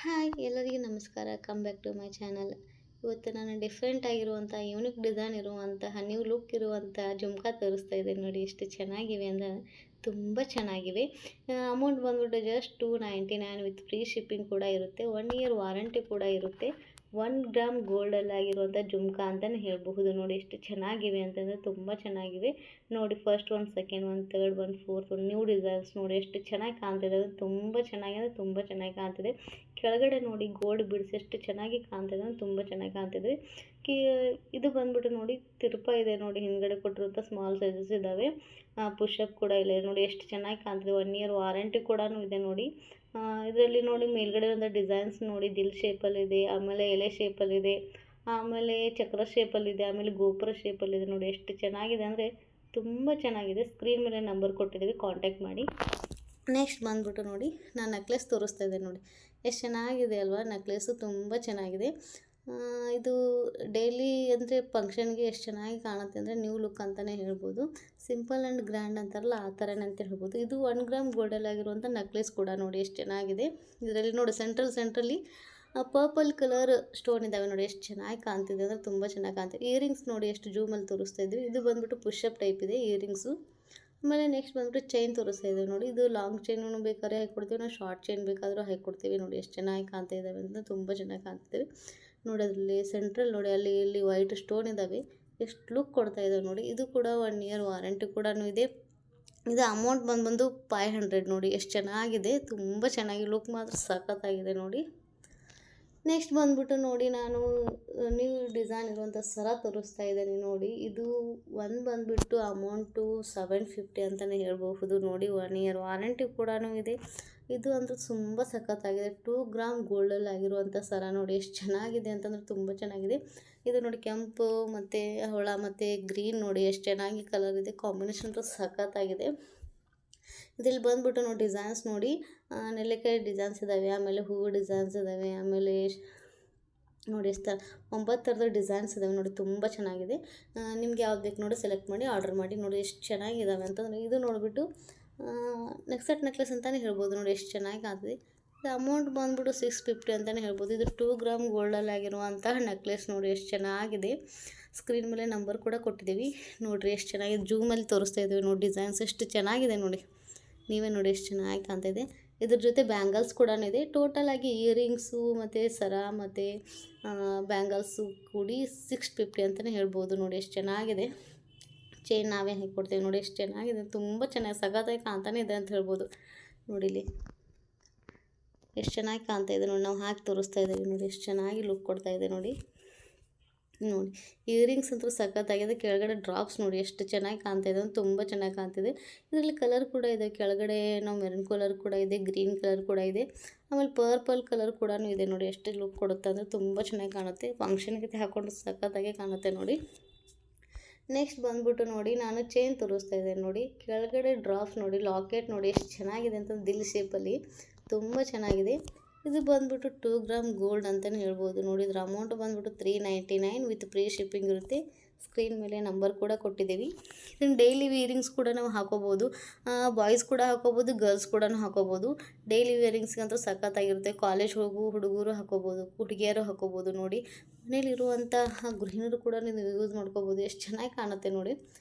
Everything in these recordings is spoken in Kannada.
ಹಾಯ್ ಎಲ್ಲರಿಗೂ ನಮಸ್ಕಾರ. Come back to my channel. ಇವತ್ತು ನಾನು ಡಿಫ್ರೆಂಟ್ ಆಗಿರುವಂಥ ಯೂನಿಕ್ ಡಿಸೈನ್ ಇರುವಂತಹ ನ್ಯೂ ಲುಕ್ ಇರುವಂಥ ಜುಮ್ಕಾ ತೋರಿಸ್ತಾ ಇದ್ದೀನಿ. ನೋಡಿ ಎಷ್ಟು ಚೆನ್ನಾಗಿವೆ ಅಂದರೆ ತುಂಬ ಚೆನ್ನಾಗಿವೆ. ಅಮೌಂಟ್ ಬಂದ್ಬಿಟ್ಟು ಜಸ್ಟ್ 299 ವಿತ್ ಫ್ರೀ ಶಿಪ್ಪಿಂಗ್ ಕೂಡ ಇರುತ್ತೆ. 1 ಇಯರ್ ವಾರಂಟಿ ಕೂಡ ಇರುತ್ತೆ. 1 ಗ್ರಾಮ್ ಗೋಲ್ಡಲ್ಲಿ ಆಗಿರುವಂಥ ಜುಮ್ಕಾ ಅಂತಲೇ ಹೇಳಬಹುದು. ನೋಡಿ ಎಷ್ಟು ಚೆನ್ನಾಗಿವೆ ಅಂತಂದರೆ ತುಂಬ ಚೆನ್ನಾಗಿವೆ. ನೋಡಿ first one, second one, third one, fourth one new designs ನೋಡಿ ಎಷ್ಟು ಚೆನ್ನಾಗಿ ಕಾಣ್ತಿದ್ದಾವೆ. ತುಂಬ ಚೆನ್ನಾಗಿದೆ, ತುಂಬ ಚೆನ್ನಾಗಿ ಕಾಣ್ತಿದೆ. ಕೆಳಗಡೆ ನೋಡಿ ಗೋಲ್ಡ್ ಬಿಡ್ಸ್ ಎಷ್ಟು ಚೆನ್ನಾಗಿ ಕಾಣ್ತಿದೆ, ತುಂಬ ಚೆನ್ನಾಗಿ ಕಾಣ್ತಿದ್ವಿ. ಇದು ಬಂದ್ಬಿಟ್ಟು ನೋಡಿ ತಿರುಪ ಇದೆ ನೋಡಿ, ಹಿಂದ್ಗಡೆ ಕೊಟ್ಟಿರುವಂಥ ಸ್ಮಾಲ್ ಸೈಜಸ್ ಇದ್ದಾವೆ. ಪುಷಪ್ ಕೂಡ ಇಲ್ಲ ನೋಡಿ ಎಷ್ಟು ಚೆನ್ನಾಗಿ ಕಾಣ್ತಿದೆ. 1 ಇಯರ್ ವಾರಂಟಿ ಕೂಡ ಇದೆ ನೋಡಿ. ಇದರಲ್ಲಿ ನೋಡಿ ಮೇಲ್ಗಡೆ ಒಂದು ಡಿಸೈನ್ಸ್ ನೋಡಿ ದಿಲ್ ಶೇಪಲ್ಲಿದೆ, ಆಮೇಲೆ ಎಲೆ ಶೇಪಲ್ಲಿದೆ, ಆಮೇಲೆ ಚಕ್ರ ಶೇಪಲ್ಲಿದೆ, ಆಮೇಲೆ ಗೋಪುರ ಶೇಪಲ್ಲಿದೆ. ನೋಡಿ ಎಷ್ಟು ಚೆನ್ನಾಗಿದೆ ಅಂದರೆ ತುಂಬ ಚೆನ್ನಾಗಿದೆ. ಸ್ಕ್ರೀನ್ ಮೇಲೆ ನಂಬರ್ ಕೊಟ್ಟಿದ್ದೀವಿ, ಕಾಂಟ್ಯಾಕ್ಟ್ ಮಾಡಿ. ನೆಕ್ಸ್ಟ್ ಬಂದ್ಬಿಟ್ಟು ನೋಡಿ ನಾನು ನೆಕ್ಲೆಸ್ ತೋರಿಸ್ತಾ ಇದ್ದೆ ನೋಡಿ ಎಷ್ಟು ಚೆನ್ನಾಗಿದೆ ಅಲ್ವಾ. ನೆಕ್ಲೆಸ್ಸು ತುಂಬ ಚೆನ್ನಾಗಿದೆ. ಇದು ಡೈಲಿ ಅಂದರೆ ಫಂಕ್ಷನ್ಗೆ ಎಷ್ಟು ಚೆನ್ನಾಗಿ ಕಾಣುತ್ತೆ ಅಂದರೆ ನ್ಯೂ ಲುಕ್ ಅಂತಲೇ ಹೇಳ್ಬೋದು. ಸಿಂಪಲ್ ಆ್ಯಂಡ್ ಗ್ರ್ಯಾಂಡ್ ಅಂತಾರಲ್ಲ ಆ ಥರನೇ ಅಂತ ಹೇಳ್ಬೋದು. ಇದು 1 ಗ್ರಾಮ್ ಗೋಲ್ಡಲ್ಲಿ ಆಗಿರುವಂಥ ನೆಕ್ಲೆಸ್ ಕೂಡ ನೋಡಿ ಎಷ್ಟು ಚೆನ್ನಾಗಿದೆ. ಇದರಲ್ಲಿ ನೋಡಿ ಸೆಂಟ್ರಲ್ಲಿ ಪರ್ಪಲ್ ಕಲರ್ ಸ್ಟೋನ್ ಇದ್ದಾವೆ ನೋಡಿ ಎಷ್ಟು ಚೆನ್ನಾಗಿ ಕಾಣ್ತಿದೆ ಅಂದರೆ ತುಂಬ ಚೆನ್ನಾಗಿ ಕಾಣ್ತಿದೆ. ಇಯರಿಂಗ್ಸ್ ನೋಡಿ ಎಷ್ಟು ಜೂಮಲ್ಲಿ ತೋರಿಸ್ತಾ ಇದ್ವಿ. ಇದು ಬಂದ್ಬಿಟ್ಟು ಪುಷಪ್ ಟೈಪ್ ಇದೆ ಇಯರಿಂಗ್ಸು. ಆಮೇಲೆ ನೆಕ್ಸ್ಟ್ ಬಂದ್ಬಿಟ್ಟು ಚೈನ್ ತೋರಿಸ್ತಾ ಇದ್ದೇವೆ ನೋಡಿ. ಇದು ಲಾಂಗ್ ಚೈನು ಬೇಕಾದ್ರೆ ಹಾಕ್ಕೊಡ್ತೀವಿ, ನಾವು ಶಾರ್ಟ್ ಚೈನ್ ಬೇಕಾದರೂ ಹಾಕ್ಕೊಡ್ತೀವಿ. ನೋಡಿ ಎಷ್ಟು ಚೆನ್ನಾಗಿ ಕಾಣ್ತಾ ಇದ್ದಾವೆ ಅಂತ ತುಂಬ ಚೆನ್ನಾಗಿ ಕಾಣ್ತಿದ್ದಾವೆ ನೋಡಿ. ಅದರಲ್ಲಿ ಸೆಂಟ್ರಲ್ ನೋಡಿ ಅಲ್ಲಿ ಇಲ್ಲಿ ವೈಟ್ ಸ್ಟೋನ್ ಇದ್ದಾವೆ, ಎಷ್ಟು ಲುಕ್ ಕೊಡ್ತಾ ಇದ್ದಾವೆ ನೋಡಿ. ಇದು ಕೂಡ 1 ಇಯರ್ ವಾರಂಟಿ ಕೂಡ ಇದೆ. ಇದು ಅಮೌಂಟ್ ಬಂದು 500 ನೋಡಿ ಎಷ್ಟು ಚೆನ್ನಾಗಿದೆ, ತುಂಬ ಚೆನ್ನಾಗಿ ಲುಕ್ ಮಾತ್ರ ಸಖತ್ತಾಗಿದೆ ನೋಡಿ. ನೆಕ್ಸ್ಟ್ ಬಂದ್ಬಿಟ್ಟು ನೋಡಿ ನಾನು ನ್ಯೂ ಡಿಸೈನ್ ಇರುವಂಥ ಸರ ತೋರಿಸ್ತಾ ಇದ್ದೀನಿ ನೋಡಿ. ಇದು ಬಂದುಬಿಟ್ಟು ಅಮೌಂಟು 750 ಅಂತಲೇ ಹೇಳ್ಬಹುದು ನೋಡಿ. 1 ಇಯರ್ ವಾರಂಟಿ ಕೂಡ ಇದೆ. ಇದು ಅಂತೂ ತುಂಬ ಸಖತ್ತಾಗಿದೆ. 2 ಗ್ರಾಮ್ ಗೋಲ್ಡಲ್ಲಿ ಆಗಿರುವಂಥ ಸರ ನೋಡಿ ಎಷ್ಟು ಚೆನ್ನಾಗಿದೆ ಅಂತಂದರೆ ತುಂಬ ಚೆನ್ನಾಗಿದೆ. ಇದು ನೋಡಿ ಕೆಂಪು ಮತ್ತು ಹೊಳ ಮತ್ತು ಗ್ರೀನ್ ನೋಡಿ ಎಷ್ಟು ಚೆನ್ನಾಗಿ ಕಲರ್ ಇದೆ, ಕಾಂಬಿನೇಷನ್ ಅಂತೂ ಸಖತ್ತಾಗಿದೆ. ಇದ್ರಲ್ಲಿ ಬಂದ್ಬಿಟ್ಟು ನೋಡಿ ಡಿಸೈನ್ಸ್ ನೋಡಿ ನೆಲ್ಲಿಕಾಯಿ ಡಿಸೈನ್ಸ್ ಇದ್ದಾವೆ, ಆಮೇಲೆ ಹೂವು ಡಿಸೈನ್ಸ್ ಇದ್ದಾವೆ, ಆಮೇಲೆ ನೋಡಿ ಎಷ್ಟು 9 ಥರದ ಡಿಸೈನ್ಸ್ ಇದ್ದಾವೆ ನೋಡಿ. ತುಂಬ ಚೆನ್ನಾಗಿದೆ. ನಿಮ್ಗೆ ಯಾವ್ದು ಬೇಕು ನೋಡಿ ಸೆಲೆಕ್ಟ್ ಮಾಡಿ ಆರ್ಡರ್ ಮಾಡಿ. ನೋಡಿ ಎಷ್ಟು ಚೆನ್ನಾಗಿದ್ದಾವೆ ಅಂತಂದರೆ ಇದು ನೋಡಿಬಿಟ್ಟು ನೆಕ್ಸೆಟ್ ನೆಕ್ಲೆಸ್ ಅಂತಲೇ ಹೇಳ್ಬೋದು ನೋಡಿ ಎಷ್ಟು ಚೆನ್ನಾಗಿ ಕಾಣ್ತಿದೆ. ಇದು ಅಮೌಂಟ್ ಬಂದ್ಬಿಟ್ಟು 650 ಅಂತಲೇ ಹೇಳ್ಬೋದು. ಇದು 2 ಗ್ರಾಮ್ ಗೋಲ್ಡಲ್ಲಿ ಆಗಿರುವಂತಹ ನೆಕ್ಲೆಸ್ ನೋಡಿ ಎಷ್ಟು ಚೆನ್ನಾಗಿದೆ. ಸ್ಕ್ರೀನ್ ಮೇಲೆ ನಂಬರ್ ಕೂಡ ಕೊಟ್ಟಿದ್ದೀವಿ ನೋಡಿರಿ ಎಷ್ಟು ಚೆನ್ನಾಗಿದೆ. ಜೂಮಲ್ಲಿ ತೋರಿಸ್ತಾ ಇದ್ದೀವಿ ನೋಡಿ ಡಿಸೈನ್ಸ್ ಎಷ್ಟು ಚೆನ್ನಾಗಿದೆ ನೋಡಿ. ನೀವೇ ನೋಡಿ ಎಷ್ಟು ಚೆನ್ನಾಗಿ ಕಾಣ್ತಾಯಿದೆ. ಇದ್ರ ಜೊತೆ ಬ್ಯಾಂಗಲ್ಸ್ ಕೂಡ ಇದೆ. ಟೋಟಲಾಗಿ ಇಯರಿಂಗ್ಸು ಮತ್ತು ಸರ ಮತ್ತು ಬ್ಯಾಂಗಲ್ಸು ಕೂಡಿ 650 ಅಂತಲೇ ಹೇಳ್ಬೋದು ನೋಡಿ ಎಷ್ಟು ಚೆನ್ನಾಗಿದೆ. ಚೈನ್ ನಾವೇ ಹಾಕ್ಕೊಡ್ತೇವೆ ನೋಡಿ ಎಷ್ಟು ಚೆನ್ನಾಗಿದೆ, ತುಂಬ ಚೆನ್ನಾಗಿ ಸಖತ್ತಾಗಿ ಕಾಣ್ತಾನೆ ಇದೆ ಅಂತ ಹೇಳ್ಬೋದು. ನೋಡಿಲಿ ಎಷ್ಟು ಚೆನ್ನಾಗಿ ಕಾಣ್ತಾ ಇದೆ ನೋಡಿ. ನಾವು ಹಾಕಿ ತೋರಿಸ್ತಾ ಇದ್ದೀವಿ ನೋಡಿ ಎಷ್ಟು ಚೆನ್ನಾಗಿ ಲುಕ್ ಕೊಡ್ತಾ ಇದೆ ನೋಡಿ. ನೋಡಿ ಇಯರಿಂಗ್ಸ್ ಅಂತೂ ಸಖತ್ತಾಗಿದೆ. ಕೆಳಗಡೆ ಡ್ರಾಪ್ಸ್ ನೋಡಿ ಎಷ್ಟು ಚೆನ್ನಾಗಿ ಕಾಣ್ತಾ ಇದೆ, ತುಂಬ ಚೆನ್ನಾಗಿ ಕಾಣ್ತಿದೆ. ಇದರಲ್ಲಿ ಕಲರ್ ಕೂಡ ಇದೆ, ಕೆಳಗಡೆ ನಾವು ಮೆರೂನ್ ಕಲರ್ ಕೂಡ ಇದೆ, ಗ್ರೀನ್ ಕಲರ್ ಕೂಡ ಇದೆ, ಆಮೇಲೆ ಪರ್ಪಲ್ ಕಲರ್ ಕೂಡ ಇದೆ ನೋಡಿ. ಎಷ್ಟು ಲುಕ್ ಕೊಡುತ್ತೆ ಅಂದರೆ ತುಂಬ ಚೆನ್ನಾಗಿ ಕಾಣುತ್ತೆ. ಫಂಕ್ಷನ್ಗೆ ಹಾಕ್ಕೊಂಡು ಸಖತ್ತಾಗಿ ಕಾಣುತ್ತೆ ನೋಡಿ. ನೆಕ್ಸ್ಟ್ ಬಂದ್ಬಿಟ್ಟು ನೋಡಿ ನಾನು ಚೈನ್ ತೋರಿಸ್ತಾ ಇದ್ದೇನೆ ನೋಡಿ. ಕೆಳಗಡೆ ಡ್ರಾಪ್ಸ್ ನೋಡಿ, ಲಾಕೆಟ್ ನೋಡಿ ಎಷ್ಟು ಚೆನ್ನಾಗಿದೆ ಅಂತ ದಿಲ್ ಶೇಪಲ್ಲಿ ತುಂಬ ಚೆನ್ನಾಗಿದೆ. ಇದು ಬಂದ್ಬಿಟ್ಟು 2 ಗ್ರಾಮ್ ಗೋಲ್ಡ್ ಅಂತಲೇ ಹೇಳ್ಬೋದು ನೋಡಿ. ಇದ್ರ ಅಮೌಂಟ್ ಬಂದ್ಬಿಟ್ಟು 399 ವಿತ್ ಫ್ರೀ ಶಿಪ್ಪಿಂಗ್ ಇರುತ್ತೆ. ಸ್ಕ್ರೀನ್ ಮೇಲೆ ನಂಬರ್ ಕೂಡ ಕೊಟ್ಟಿದ್ದೀವಿ. ಇದನ್ನು ಡೈಲಿ ವೇರಿಂಗ್ಸ್ ಕೂಡ ನಾವು ಹಾಕೋಬೋದು. ಬಾಯ್ಸ್ ಕೂಡ ಹಾಕೋಬೋದು, ಗರ್ಲ್ಸ್ ಕೂಡ ಹಾಕೋಬೋದು. ಡೈಲಿ ವೇರಿಂಗ್ಸ್ಗಂತೂ ಸಖತ್ತಾಗಿರುತ್ತೆ. ಕಾಲೇಜ್ ಹೋಗೋ ಹುಡುಗರು ಹಾಕೋಬೋದು, ಹುಡುಗಿಯರು ಹಾಕೋಬೋದು ನೋಡಿ. ಮನೇಲಿರುವಂತಹ ಗೃಹಿಣಿಯರು ಕೂಡ ನೀವು ಯೂಸ್ ಮಾಡ್ಕೋಬೋದು. ಎಷ್ಟು ಚೆನ್ನಾಗಿ ಕಾಣುತ್ತೆ ನೋಡಿ.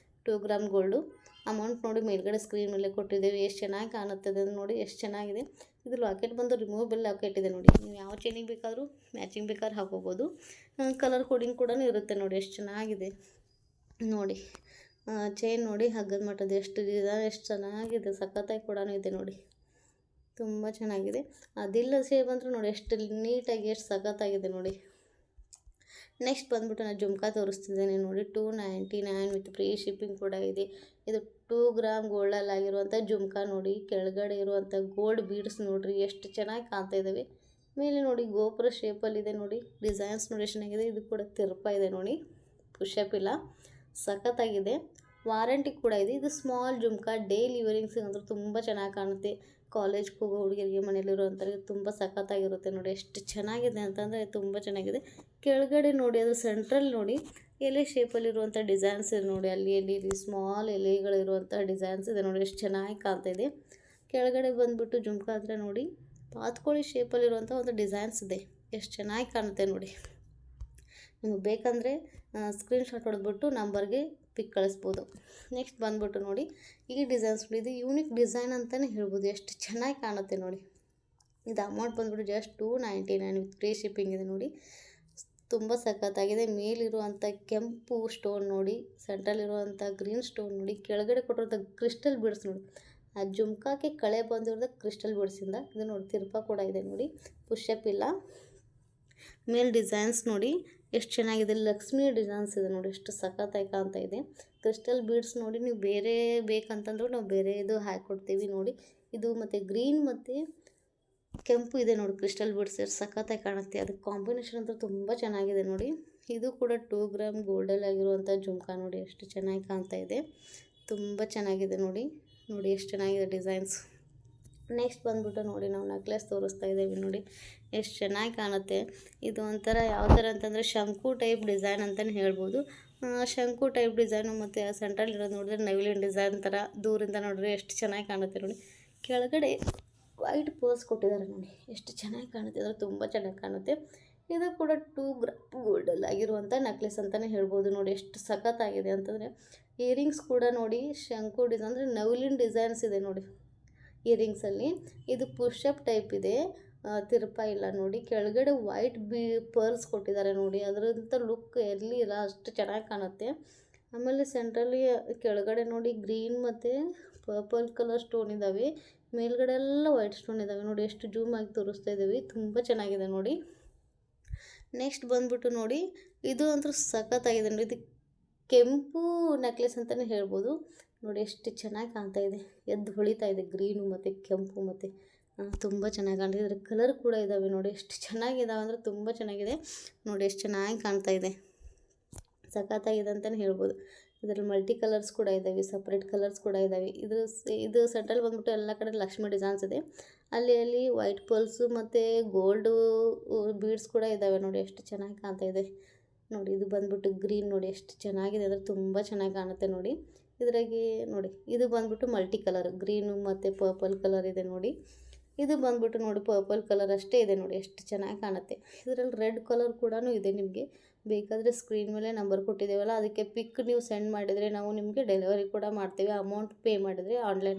2 ಗ್ರಾಮ್ ಗೋಲ್ಡು ಅಮೌಂಟ್ ನೋಡಿ ಮೇಲ್ಗಡೆ ಸ್ಕ್ರೀನ್ ಮೇಲೆ ಕೊಟ್ಟಿದ್ದೇವೆ. ಎಷ್ಟು ಚೆನ್ನಾಗಿ ಕಾಣುತ್ತದೆ ನೋಡಿ, ಎಷ್ಟು ಚೆನ್ನಾಗಿದೆ. ಇದು ಲಾಕೆಟ್ ಬಂದು ರಿಮೂವಬಲ್ ಲಾಕೆಟ್ ಇದೆ ನೋಡಿ. ನೀವು ಯಾವ ಚೈನಿಗೆ ಬೇಕಾದರೂ ಮ್ಯಾಚಿಂಗ್ ಬೇಕಾದ್ರೆ ಹಾಕೋಬೋದು. ಕಲರ್ ಕೋಡಿಂಗ್ ಕೂಡ ಇರುತ್ತೆ ನೋಡಿ ಎಷ್ಟು ಚೆನ್ನಾಗಿದೆ ನೋಡಿ. ಚೈನ್ ನೋಡಿ ಹಗ್ಗದ ಮಟ್ಟದ ಎಷ್ಟು ಇದೆ, ಎಷ್ಟು ಚೆನ್ನಾಗಿದೆ, ಸಖತ್ತಾಗಿ ಕೂಡ ಇದೆ ನೋಡಿ. ತುಂಬ ಚೆನ್ನಾಗಿದೆ. ಅದಿಲ್ಲ ಶೇಪ್ ಅಂತೂ ನೋಡಿ ಎಷ್ಟು ನೀಟಾಗಿ ಎಷ್ಟು ಸಖತ್ತಾಗಿದೆ ನೋಡಿ. ನೆಕ್ಸ್ಟ್ ಬಂದ್ಬಿಟ್ಟು ನಾನು ಜುಮ್ಕಾ ತೋರಿಸ್ತಿದ್ದೇನೆ ನೋಡಿ. 299 ವಿತ್ ಫ್ರೀ ಶಿಪ್ಪಿಂಗ್ ಕೂಡ ಇದೆ. ಇದು 2 ಗ್ರಾಮ್ ಗೋಲ್ಡಲ್ಲಿ ಆಗಿರುವಂಥ ಜುಮ್ಕಾ ನೋಡಿ. ಕೆಳಗಡೆ ಇರುವಂಥ ಗೋಲ್ಡ್ ಬೀಡ್ಸ್ ನೋಡಿರಿ ಎಷ್ಟು ಚೆನ್ನಾಗಿ ಕಾಣ್ತಾ ಇದ್ದಾವೆ. ಮೇಲೆ ನೋಡಿ ಗೋಪುರ ಶೇಪಲ್ಲಿದೆ ನೋಡಿ. ಡಿಸೈನ್ಸ್ ನೋಡಿ ಎಷ್ಟು ಚೆನ್ನಾಗಿದೆ. ಇದು ಕೂಡ ತಿರುಪ ಇದೆ ನೋಡಿ, ಪುಷಪ್ ಇಲ್ಲ, ಸಖತ್ತಾಗಿದೆ. ವಾರಂಟಿ ಕೂಡ ಇದೆ. ಇದು ಸ್ಮಾಲ್ ಜುಮ್ಕಾ ಡೈಲಿ ವೇರಿಂಗ್ಸ್ ಅಂದ್ರೆ ತುಂಬ ಚೆನ್ನಾಗಿ ಕಾಣುತ್ತೆ. ಕಾಲೇಜ್ಗೆ ಹೋಗೋ ಹುಡುಗಿಯರಿಗೆ, ಮನೇಲಿರುವಂಥವ್ರಿಗೆ ತುಂಬ ಸಖತ್ತಾಗಿರುತ್ತೆ ನೋಡಿ. ಎಷ್ಟು ಚೆನ್ನಾಗಿದೆ ಅಂತಂದರೆ ತುಂಬ ಚೆನ್ನಾಗಿದೆ. ಕೆಳಗಡೆ ನೋಡಿ ಅದು ಸೆಂಟ್ರಲ್ ನೋಡಿ ಎಲೆ ಶೇಪಲ್ಲಿರುವಂಥ ಡಿಸೈನ್ಸ್ ಇದೆ ನೋಡಿ. ಅಲ್ಲಿ ಇಲ್ಲಿ ಸ್ಮಾಲ್ ಎಲೆಗಳಿರುವಂಥ ಡಿಸೈನ್ಸ್ ಇದೆ ನೋಡಿ ಎಷ್ಟು ಚೆನ್ನಾಗಿ ಕಾಣ್ತಾ ಇದೆ. ಕೆಳಗಡೆ ಬಂದುಬಿಟ್ಟು ಜುಮ್ಕಾ ಹತ್ರ ನೋಡಿ ಬಾತುಕೋಳಿ ಶೇಪಲ್ಲಿರುವಂಥ ಒಂದು ಡಿಸೈನ್ಸ್ ಇದೆ. ಎಷ್ಟು ಚೆನ್ನಾಗಿ ಕಾಣುತ್ತೆ ನೋಡಿ. ನಿಮಗೆ ಬೇಕಂದರೆ ಸ್ಕ್ರೀನ್ಶಾಟ್ ಹೊಡೆದ್ಬಿಟ್ಟು ನಂಬರ್ಗೆ ಪಿಕ್ ಕಳಿಸ್ಬೋದು. ನೆಕ್ಸ್ಟ್ ಬಂದ್ಬಿಟ್ಟು ನೋಡಿ, ಈ ಡಿಸೈನ್ಸ್ ನೋಡಿ, ಇದು ಯೂನಿಕ್ ಡಿಸೈನ್ ಅಂತಲೇ ಹೇಳ್ಬೋದು. ಎಷ್ಟು ಚೆನ್ನಾಗಿ ಕಾಣುತ್ತೆ ನೋಡಿ. ಇದು ಅಮೌಂಟ್ ಬಂದ್ಬಿಟ್ಟು ಜಸ್ಟ್ 299 ವಿತ್ ಫ್ರೀ ಶಿಪ್ಪಿಂಗ್ ಇದೆ ನೋಡಿ. ತುಂಬ ಸಖತ್ತಾಗಿದೆ. ಮೇಲಿರುವಂಥ ಕೆಂಪು ಸ್ಟೋನ್ ನೋಡಿ, ಸೆಂಟ್ರಲ್ಲಿರುವಂಥ ಗ್ರೀನ್ ಸ್ಟೋನ್ ನೋಡಿ, ಕೆಳಗಡೆ ಕೊಟ್ಟಿರುವಂಥ ಕ್ರಿಸ್ಟಲ್ ಬೀಡ್ಸ್ ನೋಡಿ. ಆ ಜುಮ್ಕಾಕ್ಕೆ ಕಳೆ ಬಂದಿರೋದು ಕ್ರಿಸ್ಟಲ್ ಬೀಡ್ಸಿಂದ. ಇದು ನೋಡಿ ತಿರ್ಪ ಕೂಡ ಇದೆ ನೋಡಿ, ಪುಷಪ್ ಇಲ್ಲ. ಮೇಲೆ ಡಿಸೈನ್ಸ್ ನೋಡಿ ಎಷ್ಟು ಚೆನ್ನಾಗಿದೆ. ಲಕ್ಷ್ಮಿ ಡಿಸೈನ್ಸ್ ಇದೆ ನೋಡಿ, ಎಷ್ಟು ಸಖತ್ತಾಗಿ ಕಾಣ್ತಾ ಇದೆ. ಕ್ರಿಸ್ಟಲ್ ಬೀಡ್ಸ್ ನೋಡಿ, ನೀವು ಬೇರೆ ಬೇಕಂತಂದ್ರೂ ನಾವು ಬೇರೆ ಇದು ಹಾಕ್ಕೊಡ್ತೀವಿ ನೋಡಿ. ಇದು ಮತ್ತು ಗ್ರೀನ್ ಮತ್ತು ಕೆಂಪು ಇದೆ ನೋಡಿ, ಕ್ರಿಸ್ಟಲ್ ಬೀಡ್ಸ್ ಎಷ್ಟು ಸಖತ್ತಾಗಿ ಕಾಣುತ್ತೆ. ಅದಕ್ಕೆ ಕಾಂಬಿನೇಷನ್ ಅಂತೂ ತುಂಬ ಚೆನ್ನಾಗಿದೆ ನೋಡಿ. ಇದು ಕೂಡ 2 ಗ್ರಾಮ್ ಗೋಲ್ಡಲ್ಲಿ ಆಗಿರುವಂಥ ಜುಮ್ಕಾ ನೋಡಿ, ಎಷ್ಟು ಚೆನ್ನಾಗಿ ಕಾಣ್ತಾ ಇದೆ. ತುಂಬ ಚೆನ್ನಾಗಿದೆ ನೋಡಿ. ನೋಡಿ ಎಷ್ಟು ಚೆನ್ನಾಗಿದೆ ಡಿಸೈನ್ಸ್. ನೆಕ್ಸ್ಟ್ ಬಂದ್ಬಿಟ್ಟು ನೋಡಿ, ನಾವು ನೆಕ್ಲೆಸ್ ತೋರಿಸ್ತಾ ಇದ್ದೀವಿ ನೋಡಿ, ಎಷ್ಟು ಚೆನ್ನಾಗಿ ಕಾಣುತ್ತೆ. ಇದು ಒಂಥರ ಯಾವ ಥರ ಅಂತಂದರೆ ಶಂಕು ಟೈಪ್ ಡಿಸೈನ್ ಅಂತಲೇ ಹೇಳ್ಬೋದು. ಶಂಕು ಟೈಪ್ ಡಿಸೈನು ಮತ್ತು ಸೆಂಟ್ರಲ್ಲಿ ಇರೋದು ನೋಡಿದ್ರೆ ನವಿಲಿನ ಡಿಸೈನ್ ಥರ ದೂರಿಂದ ನೋಡಿದ್ರೆ ಎಷ್ಟು ಚೆನ್ನಾಗಿ ಕಾಣುತ್ತೆ ನೋಡಿ. ಕೆಳಗಡೆ ವೈಟ್ ಪರ್ಸ್ ಕೊಟ್ಟಿದ್ದಾರೆ ನೋಡಿ, ಎಷ್ಟು ಚೆನ್ನಾಗಿ ಕಾಣುತ್ತೆ ಅಂದರೆ ತುಂಬ ಚೆನ್ನಾಗಿ ಕಾಣುತ್ತೆ. ಇದು ಕೂಡ 2 ಗ್ರಾಮ್ ಗೋಲ್ಡಲ್ಲಿ ಆಗಿರುವಂಥ ನೆಕ್ಲೆಸ್ ಅಂತಲೇ ಹೇಳ್ಬೋದು ನೋಡಿ. ಎಷ್ಟು ಸಖತ್ತಾಗಿದೆ ಅಂತಂದರೆ ಇಯರಿಂಗ್ಸ್ ಕೂಡ ನೋಡಿ, ಶಂಕು ಡಿಸೈನ್ ಅಂದರೆ ನವಿಲಿನ ಡಿಸೈನ್ಸ್ ಇದೆ ನೋಡಿ ಇಯರಿಂಗ್ಸಲ್ಲಿ. ಇದು ಪುಷಪ್ ಟೈಪ್ ಇದೆ, ತಿರುಪ ಇಲ್ಲ ನೋಡಿ. ಕೆಳಗಡೆ ವೈಟ್ ಪರ್ಲ್ಸ್ ಕೊಟ್ಟಿದ್ದಾರೆ ನೋಡಿ, ಅದರಂಥ ಲುಕ್ ಎಲ್ಲಿ ಇಲ್ಲ, ಅಷ್ಟು ಚೆನ್ನಾಗಿ ಕಾಣುತ್ತೆ. ಆಮೇಲೆ ಸೆಂಟ್ರಲ್ಲಿ ಕೆಳಗಡೆ ನೋಡಿ ಗ್ರೀನ್ ಮತ್ತು ಪರ್ಪಲ್ ಕಲರ್ ಸ್ಟೋನ್ ಇದ್ದಾವೆ. ಮೇಲ್ಗಡೆ ಎಲ್ಲ ವೈಟ್ ಸ್ಟೋನ್ ಇದ್ದಾವೆ ನೋಡಿ. ಎಷ್ಟು ಜೂಮ್ ಆಗಿ ತೋರಿಸ್ತಾ ಇದ್ದೀವಿ, ತುಂಬ ಚೆನ್ನಾಗಿದೆ ನೋಡಿ. ನೆಕ್ಸ್ಟ್ ಬಂದ್ಬಿಟ್ಟು ನೋಡಿ, ಇದು ಅಂತೂ ಸಖತ್ತಾಗಿದೆ ನೋಡಿ. ಇದು ಕೆಂಪು ನೆಕ್ಲೆಸ್ ಅಂತಲೇ ಹೇಳ್ಬೋದು ನೋಡಿ. ಎಷ್ಟು ಚೆನ್ನಾಗಿ ಕಾಣ್ತಾ ಇದೆ, ಎದ್ದು ಹೊಳಿತಾ ಇದೆ ಗ್ರೀನು ಮತ್ತು ಕೆಂಪು ಮತ್ತು ತುಂಬ ಚೆನ್ನಾಗಿ ಕಾಣ್ತಿದೆ. ಇದರ ಕಲರ್ ಕೂಡ ಇದ್ದಾವೆ ನೋಡಿ, ಎಷ್ಟು ಚೆನ್ನಾಗಿದ್ದಾವೆ ಅಂದರೆ ತುಂಬ ಚೆನ್ನಾಗಿದೆ ನೋಡಿ. ಎಷ್ಟು ಚೆನ್ನಾಗಿ ಕಾಣ್ತಾ ಇದೆ, ಸಖತ್ತಾಗಿದೆ ಅಂತಲೇ ಹೇಳ್ಬೋದು. ಇದರಲ್ಲಿ ಮಲ್ಟಿ ಕಲರ್ಸ್ ಕೂಡ ಇದ್ದಾವೆ, ಸಪ್ರೇಟ್ ಕಲರ್ಸ್ ಕೂಡ ಇದ್ದಾವೆ. ಇದು ಸೆಂಟ್ರಲ್ ಬಂದ್ಬಿಟ್ಟು ಎಲ್ಲ ಕಡೆ ಲಕ್ಷ್ಮಿ ಡಿಸೈನ್ಸ್ ಇದೆ. ಅಲ್ಲಿ ವೈಟ್ ಪರ್ಲ್ಸು ಮತ್ತು ಗೋಲ್ಡು ಬೀಡ್ಸ್ ಕೂಡ ಇದ್ದಾವೆ ನೋಡಿ, ಎಷ್ಟು ಚೆನ್ನಾಗಿ ಕಾಣ್ತಾ ಇದೆ ನೋಡಿ. ಇದು ಬಂದ್ಬಿಟ್ಟು ಗ್ರೀನ್ ನೋಡಿ, ಎಷ್ಟು ಚೆನ್ನಾಗಿದೆ ಅಂದರೆ ತುಂಬ ಚೆನ್ನಾಗಿ ಕಾಣುತ್ತೆ ನೋಡಿ. ಇದ್ರಾಗೆ ನೋಡಿ, ಇದು ಬಂದ್ಬಿಟ್ಟು ಮಲ್ಟಿ ಕಲರ್ ಗ್ರೀನು ಮತ್ತು ಪರ್ಪಲ್ ಕಲರ್ ಇದೆ ನೋಡಿ. ಇದು ಬಂದ್ಬಿಟ್ಟು ನೋಡಿ ಪರ್ಪಲ್ ಕಲರ್ ಅಷ್ಟೇ ಇದೆ ನೋಡಿ, ಎಷ್ಟು ಚೆನ್ನಾಗಿ ಕಾಣುತ್ತೆ. ಇದರಲ್ಲಿ ರೆಡ್ ಕಲರ್ ಕೂಡ ಇದೆ. ನಿಮಗೆ ಬೇಕಾದರೆ ಸ್ಕ್ರೀನ್ ಮೇಲೆ ನಂಬರ್ ಕೊಟ್ಟಿದ್ದೇವಲ್ಲ, ಅದಕ್ಕೆ ಪಿಕ್ ನೀವು ಸೆಂಡ್ ಮಾಡಿದರೆ ನಾವು ನಿಮಗೆ ಡೆಲಿವರಿ ಕೂಡ ಮಾಡ್ತೇವೆ. ಅಮೌಂಟ್ ಪೇ ಮಾಡಿದರೆ ಆನ್ಲೈನಲ್ಲಿ